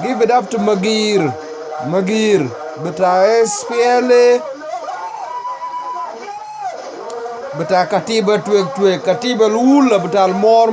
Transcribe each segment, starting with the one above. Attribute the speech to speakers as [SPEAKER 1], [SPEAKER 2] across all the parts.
[SPEAKER 1] Give it up to Magir. Magir. Beta SPLA. Beta Katiba Twig. Katiba Lula. Beta more.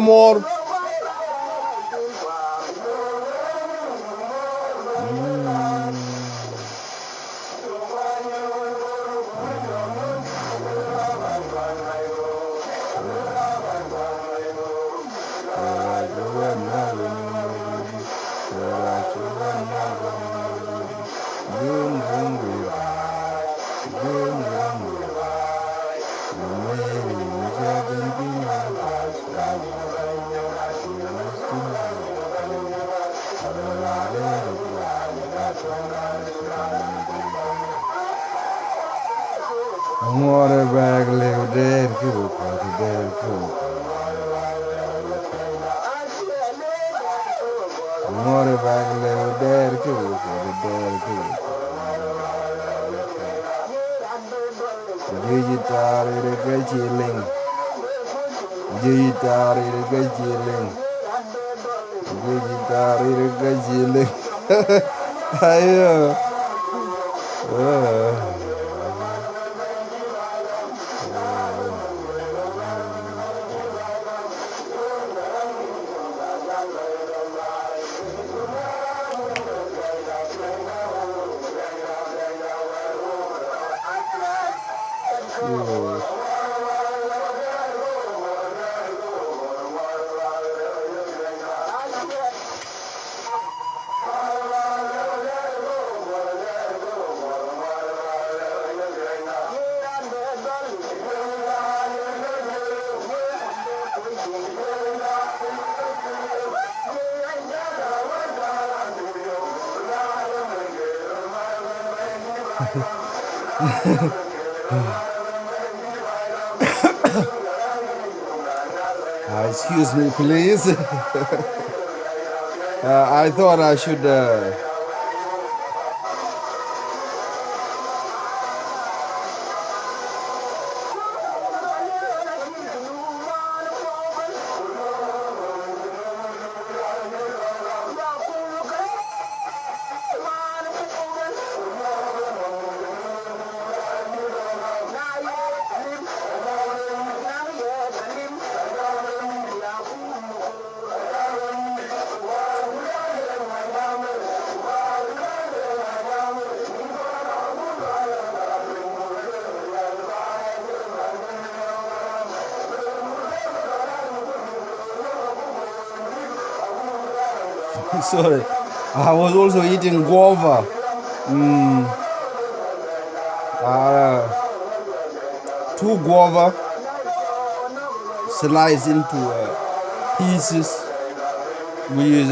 [SPEAKER 1] More bag live there, more bag live there, Digital chilling. Ayo. Excuse me, please. I thought I should. Sorry, I was also eating guava. Two guava sliced into pieces, which is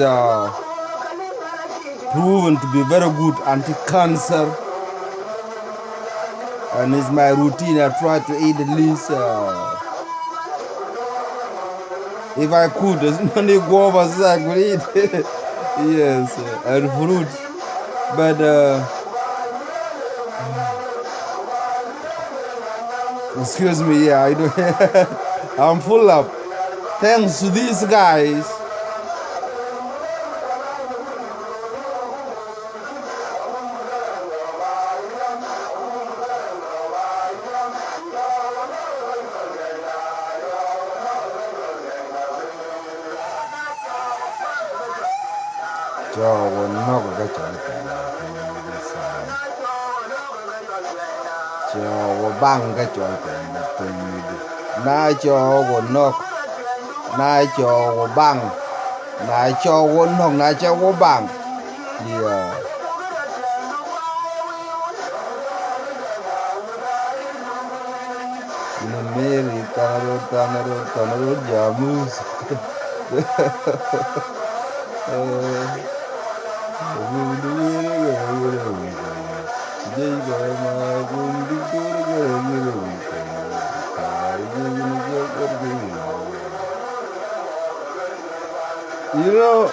[SPEAKER 1] proven to be very good anti-cancer, and it's my routine. I try to eat at least, if I could, as many guavas as I could eat. Yes, and fruit, but excuse me, yeah, I don't. I'm full up. Thanks to these guys. cho bang cái cho cái từ na cho go nok na cho go bang na cho go nok na cho go bang yeah no meri tanaro jamus you know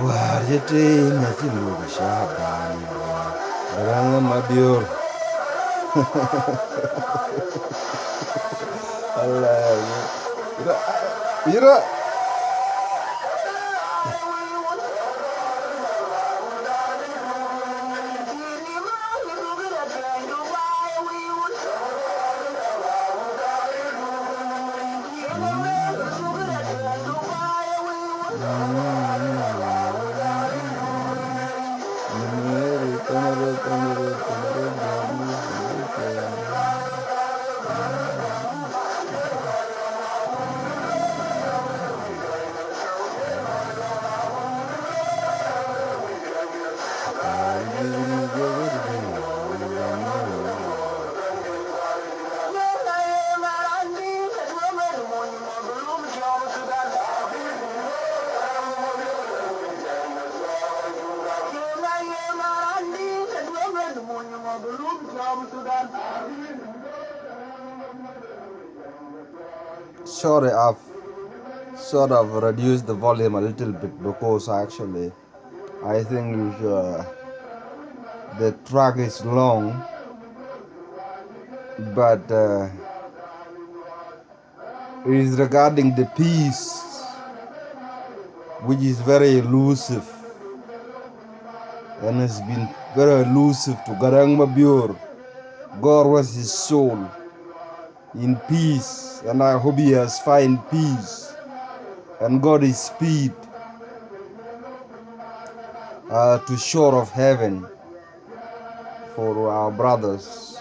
[SPEAKER 1] wah jete ngaji lu shaban ranga mabior Allah ira sorry, I've sort of reduced the volume a little bit because actually I think the track is long, but it is regarding the peace, which is very elusive and has been very elusive to Garang Mabur. God rest his soul in peace, and I hope he has found peace and got his speed to shore of heaven for our brothers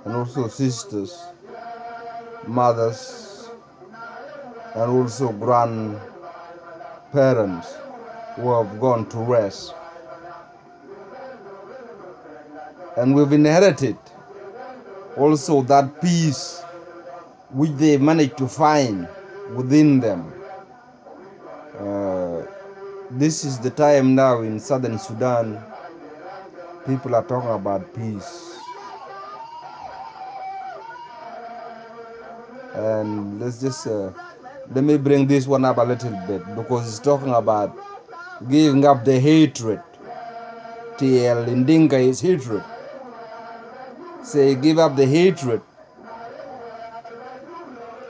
[SPEAKER 1] and also sisters, mothers, and also grandparents who have gone to rest. And we've inherited also that peace which they managed to find within them. This is the time now in southern Sudan, people are talking about peace. And let's just, let me bring this one up a little bit because it's talking about giving up the hatred. TL in Dinka is hatred. Say, give up the hatred.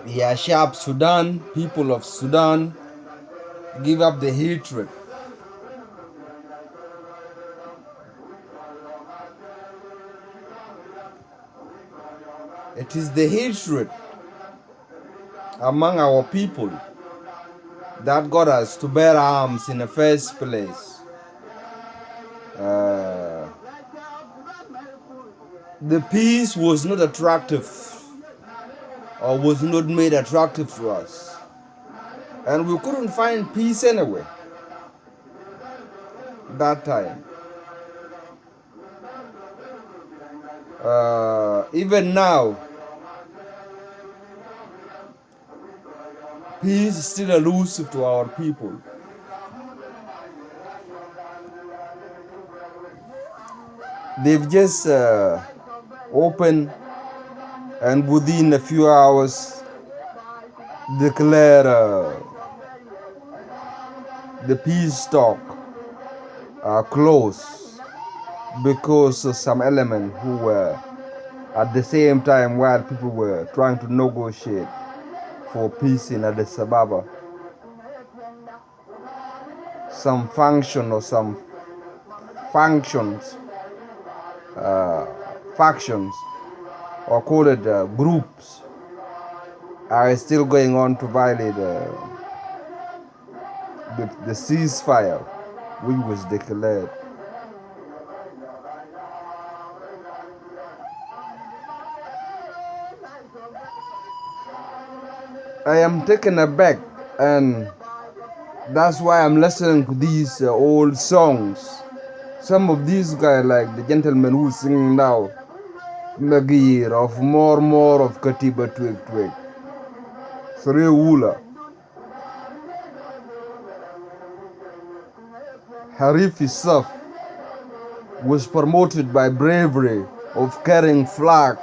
[SPEAKER 1] Yeah, sharp Sudan, people of Sudan, give up the hatred. It is the hatred among our people that got us to bear arms in the first place. The peace was not attractive or was not made attractive to us. And we couldn't find peace anyway that time. Even now, peace is still elusive to our people. They've just opened and within a few hours declare the peace talk closed because of some element who were At the same time, while people were trying to negotiate for peace in Addis Ababa, some function or some functions, factions, or call it groups, are still going on to violate the ceasefire which was declared. I am taken aback, and that's why I'm listening to these old songs. Some of these guys, like the gentleman who's singing now, Magir, of more of Katiba Twig Twig, Sri Wula, Harif Isaf was promoted by bravery of carrying flag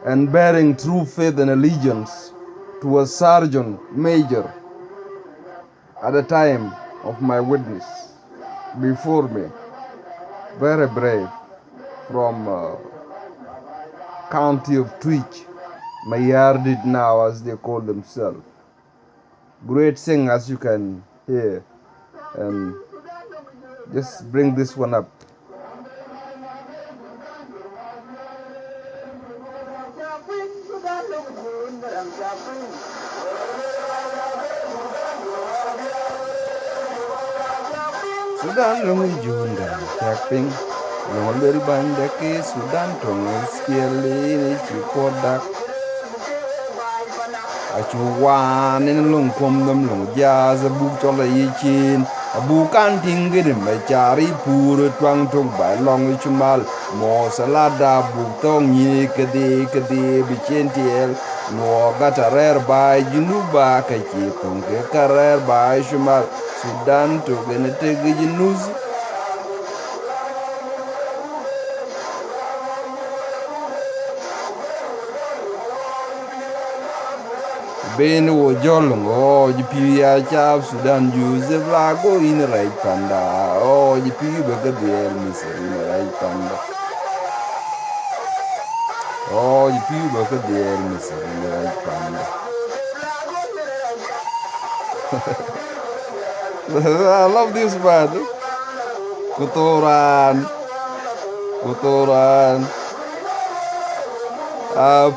[SPEAKER 1] and bearing true faith and allegiance to a sergeant major at the time of my witness before me. Very brave, from county of Twitch, Mayardit now as they call themselves. Great sing, as you can hear, and just bring this one up. Sudan lungi junda tapping longol banda ke Sudan tongs kieli ni chikodak achuwan in lung kom dam lung jazz buk chola yichin bukan tinggi dem cari pur twang tung bai long chumal mo salada buk tong yi kede bichentiel no gatarer bai junuba ka chitong ke karer bai chumal Sudan to genetegi jinuz Ben wo jolong jipi ya chap Sudan Joseph lago in right panda jipi baga biel miseri in right panda jipi baga biel miseri in right panda I love this man. Kotoran.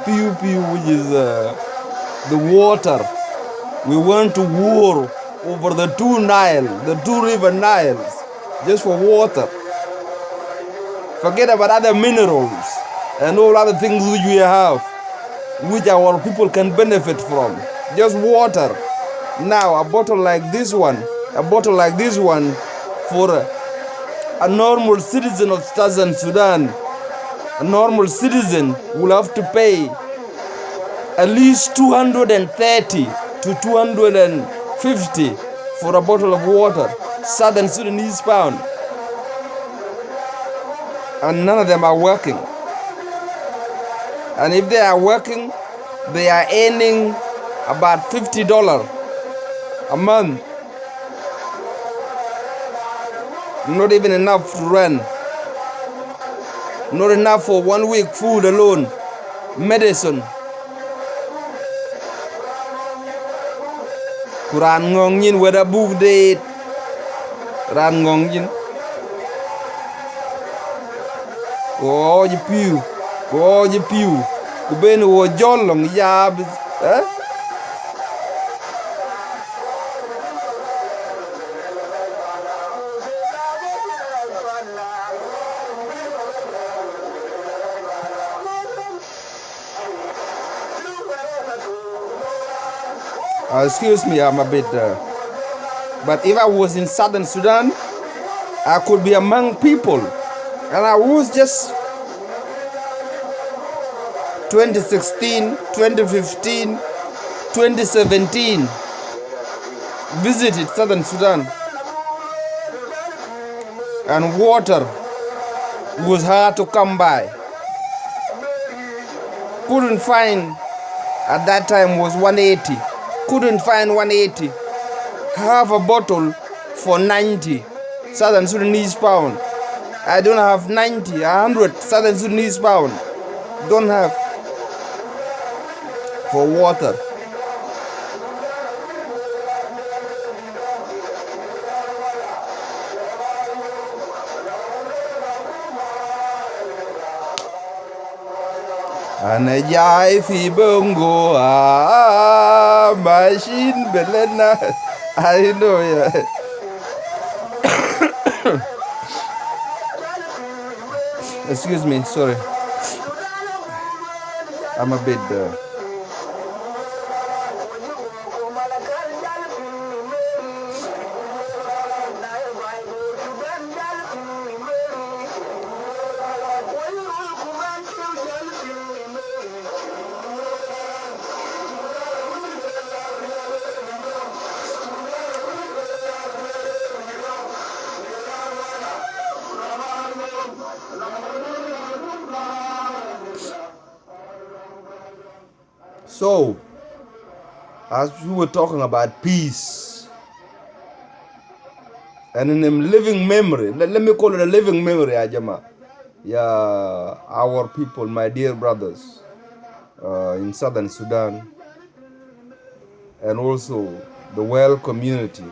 [SPEAKER 1] Piu, which is the water. We went to war over the two river Niles, just for water. Forget about other minerals and all other things which we have, which our people can benefit from. Just water. Now a bottle like this one for a normal citizen of Southern Sudan, a normal citizen will have to pay at least 230 to 250 for a bottle of water, Southern Sudanese pound. And none of them are working. And if they are working, they are earning about $50 a month. Not even enough to rent. Not enough for 1 week food alone. Medicine. Kuran ngong yin wada book date. Ran ngong yin. Je piu. Kuben wo jolong yab. Excuse me, I'm a bit... but if I was in Southern Sudan, I could be among people. And I was just 2016, 2015, 2017 visited Southern Sudan. And water was hard to come by. Couldn't find, at that time was 180. Couldn't find 180. Half a bottle for 90 Southern Sudanese pound. I don't have 90, 100 Southern Sudanese pound. don't have for water. Anajai fi bongo machine belena. I know, yeah. Excuse me, sorry. I'm a bit. So, as we were talking about peace, and in a living memory, let me call it a living memory, Ajama. Yeah, our people, my dear brothers in southern Sudan, and also the world community,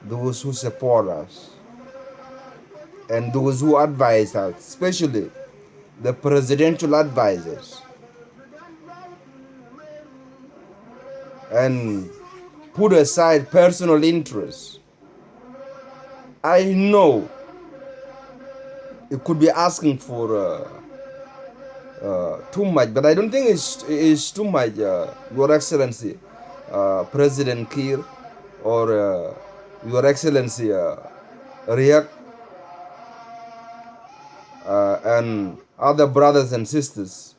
[SPEAKER 1] those who support us, and those who advise us, especially the presidential advisors, and put aside personal interests. I know it could be asking for too much, but I don't think it's too much, Your Excellency, President Kiir, or Your Excellency Riek, and other brothers and sisters.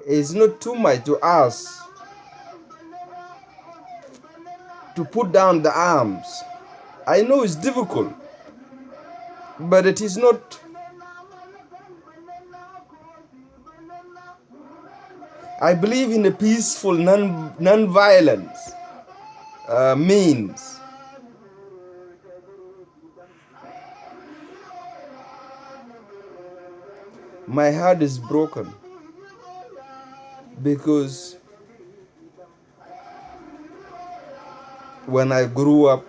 [SPEAKER 1] It's not too much to ask to put down the arms. I know it's difficult, but it is not. I believe in a peaceful, non-violence means. My heart is broken because when I grew up,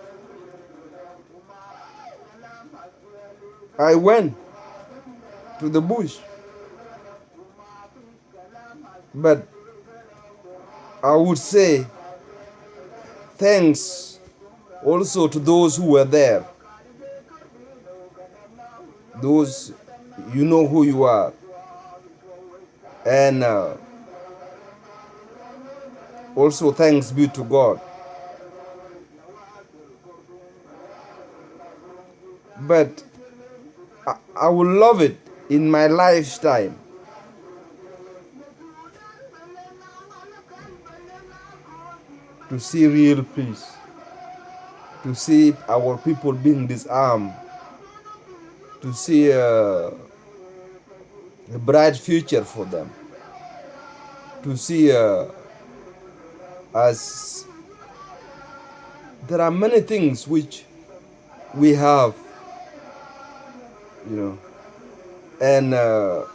[SPEAKER 1] I went to the bush, but I would say thanks also to those who were there. Those, you know who you are. And also thanks be to God. But I would love it in my lifetime to see real peace, to see our people being disarmed, to see a bright future for them, to see as there are many things which we have, and the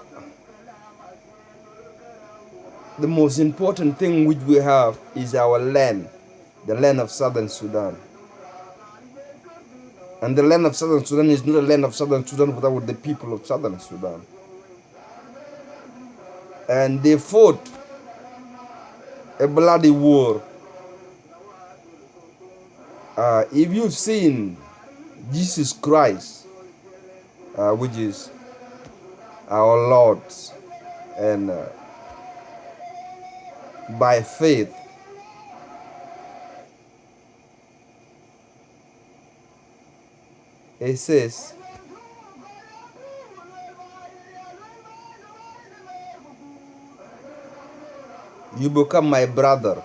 [SPEAKER 1] most important thing which we have is our land, the land of Southern Sudan. And the land of Southern Sudan is not a land of Southern Sudan without the people of Southern Sudan. And they fought a bloody war. If you've seen Jesus Christ, which is our Lord, and by faith, it says, you become my brother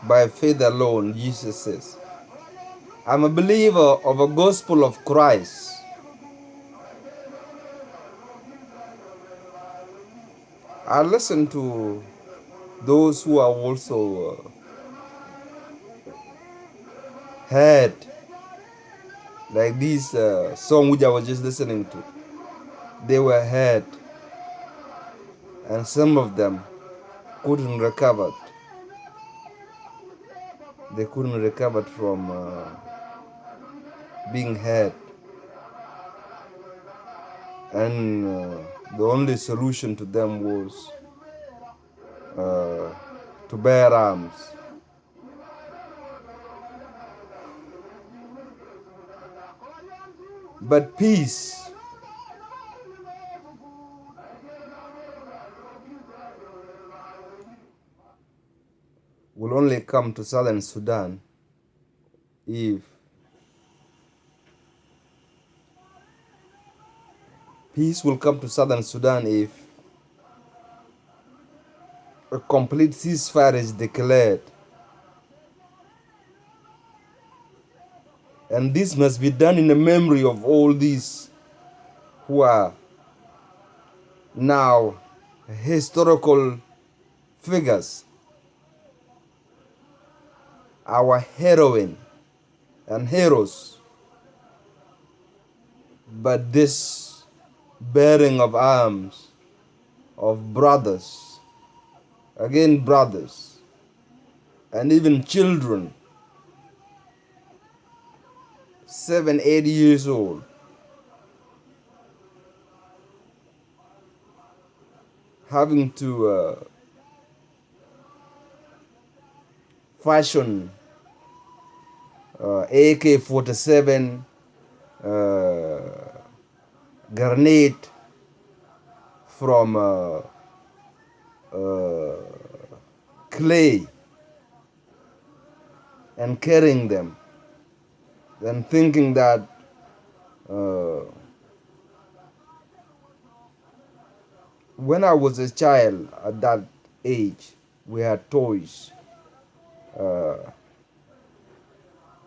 [SPEAKER 1] by faith alone, Jesus says. I'm a believer of a gospel of Christ. I listen to those who are also heard, like this song which I was just listening to. they were hurt, and some of them couldn't recover. They couldn't recover from being hurt, and the only solution to them was to bear arms. But peace will only come to southern Sudan if peace will come to southern Sudan if a complete ceasefire is declared. And this must be done in the memory of all these who are now historical figures, our heroine and heroes. But this bearing of arms of brothers, again brothers, and even children, 7, 8 years old, having to fashion AK-47 grenade from clay and carrying them, and thinking that when I was a child at that age, we had toys.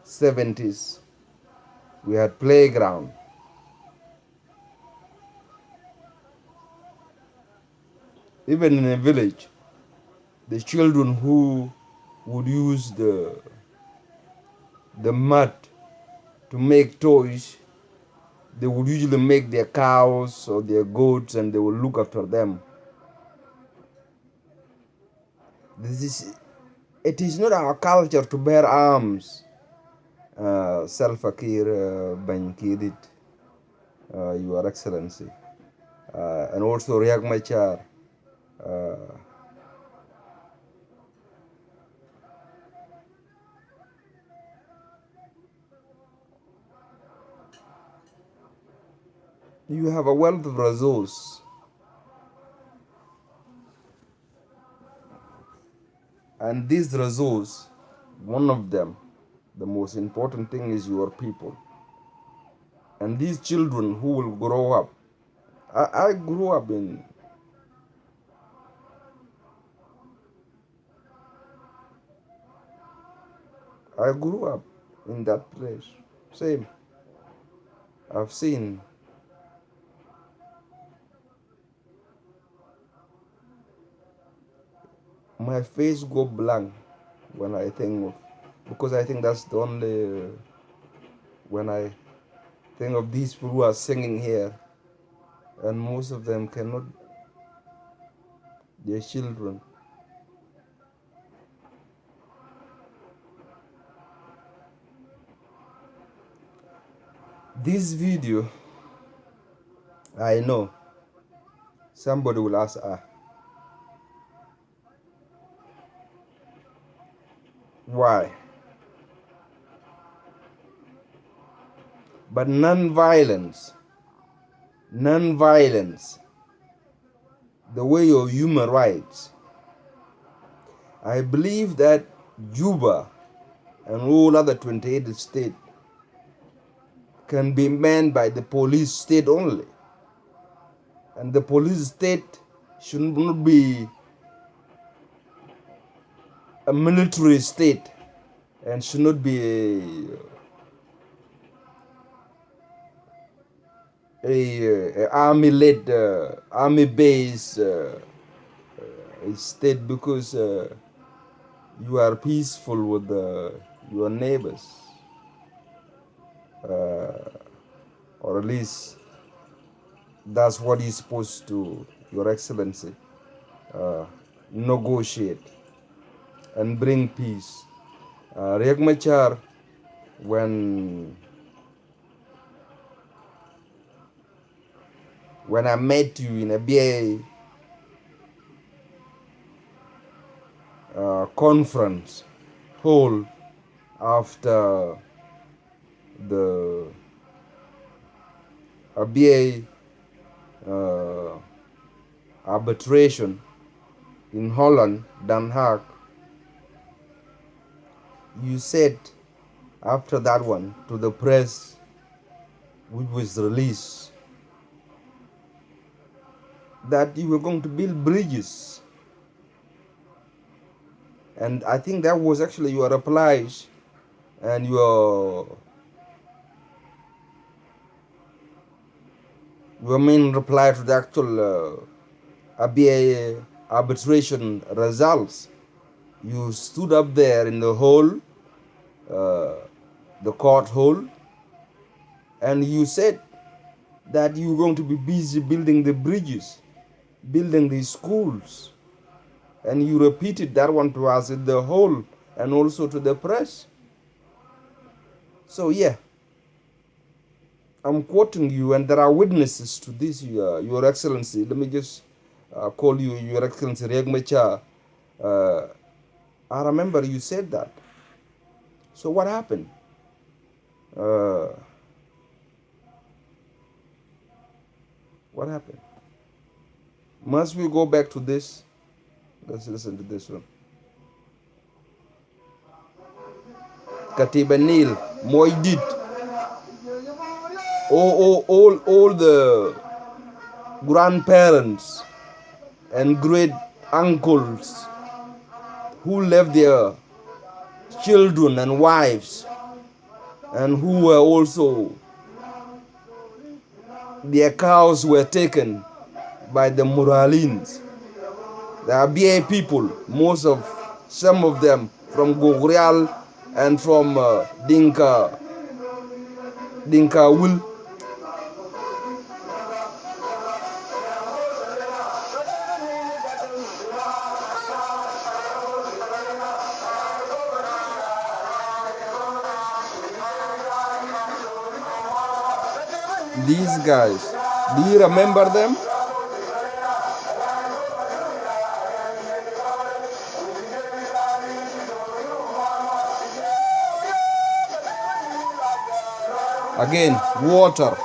[SPEAKER 1] 70s, we had playground. Even in a village, the children who would use the mud to make toys, they would usually make their cows or their goats, and they would look after them. It is not our culture to bear arms. Salva Kiir, Bankidit, Your Excellency, and also Riek Machar. You have a wealth of resource, and this resource, one of them, the most important thing, is your people. And these children who will grow up, I grew up in that place. Same. I've seen my face go blank when I think of, because I think that's the only, when I think of these people who are singing here, and most of them cannot, their children. This video, I know somebody will ask, why? But non-violence, the way of human rights, I believe that Juba and all other 28 states can be manned by the police state only. And the police state should not be a military state, and should not be a army-led, army-based state, because you are peaceful with your neighbors, or at least That's what you're supposed to, Your Excellency, negotiate and bring peace. Riek Machar, when I met you in a BA conference hall after the BA arbitration in Holland, Den Haag, you said after that one to the press, which was released, that you were going to build bridges. And I think that was actually your replies and your main reply to the actual ABA arbitration results. You stood up there in the hall, the court hall, and you said that you were going to be busy building the bridges, building the schools. And you repeated that one to us in the hall and also to the press. So yeah, I'm quoting you, and there are witnesses to this, Your Excellency. Let me just call you Your Excellency Riek Machar. I remember you said that. So what happened? What happened? Must we go back to this? Let's listen to this one. Katiba Nil, Moidit, all the grandparents and great uncles who left their children and wives, and who were also, their cows were taken by the Muralins. The ABA people, some of them from Gogrial and from Dinka Will. These guys, do you remember them? Again, water.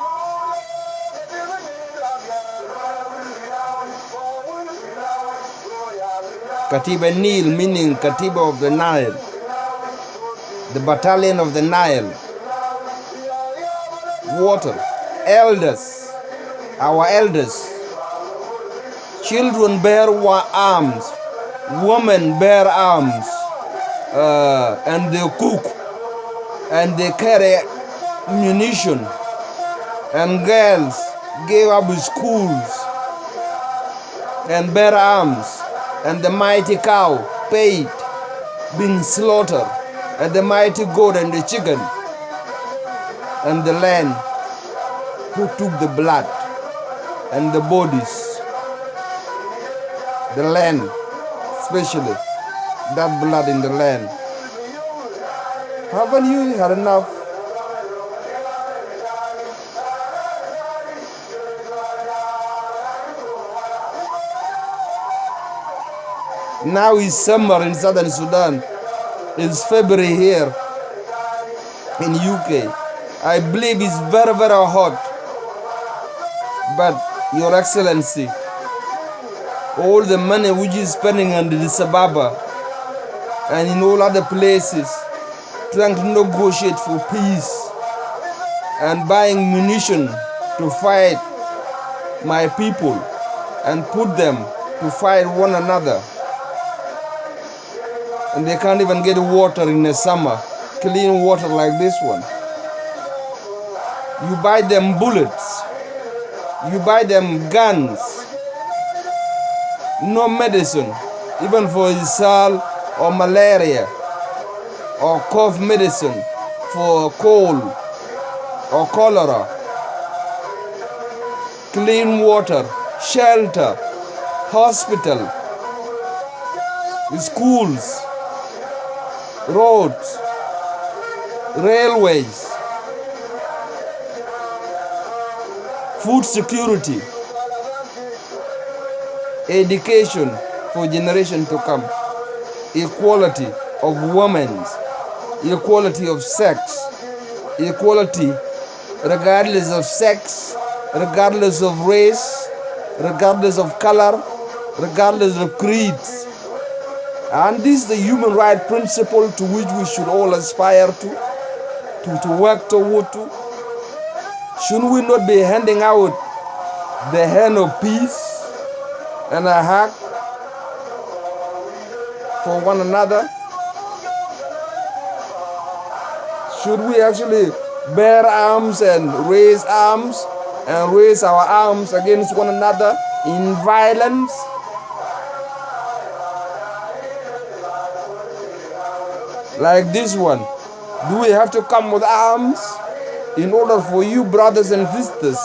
[SPEAKER 1] Katiba Nil, meaning Katiba of the Nile, the battalion of the Nile. Water. Elders, our elders. Children bear arms, women bear arms, and they cook, and they carry munition, and girls gave up schools and bear arms, and the mighty cow paid, being slaughtered, and the mighty goat and the chicken, and the land who took the blood and the bodies, the land, especially that blood in the land. Haven't you had enough? Now it's summer in southern Sudan. It's February here in UK. I believe it's very, very hot. But Your Excellency, all the money which is spending on Addis Ababa and in all other places, trying to negotiate for peace and buying munition to fight my people and put them to fight one another. And they can't even get water in the summer, clean water like this one. You buy them bullets, you buy them guns, no medicine, even for Isal or malaria, or cough medicine for cold or cholera. clean water, shelter, hospital, schools, roads, railways, food security, education for generation to come, equality of women, equality of sex, equality regardless of sex, regardless of race, regardless of color, regardless of creeds. And this is the human right principle to which we should all aspire to work toward to. Should we not be handing out the hand of peace and a hug for one another? Should we actually bear arms and raise our arms against one another in violence? Like this one, do we have to come with arms in order for you, brothers and sisters,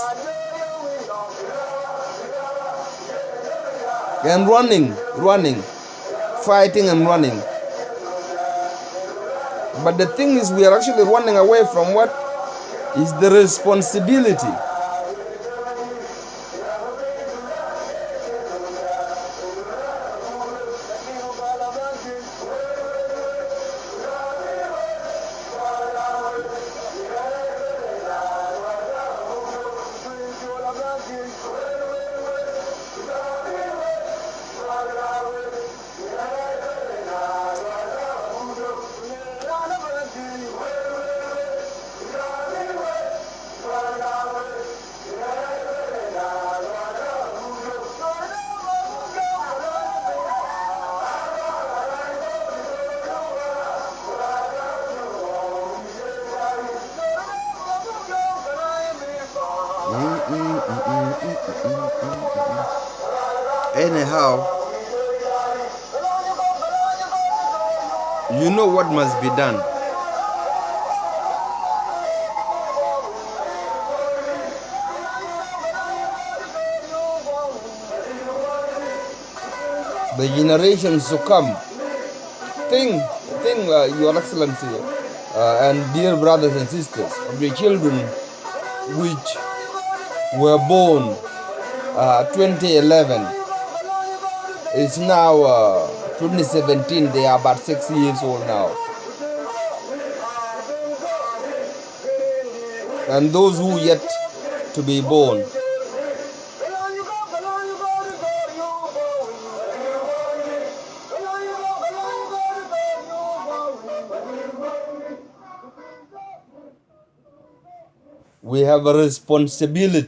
[SPEAKER 1] and running, fighting and running? But the thing is, we are actually running away from what is the responsibility. Anyhow, you know what must be done. The generations to come. Think, Your Excellency, and dear brothers and sisters, of the children which were born 2011. It's now 2017. They are about 6 years old now. And those who yet to be born. We have a responsibility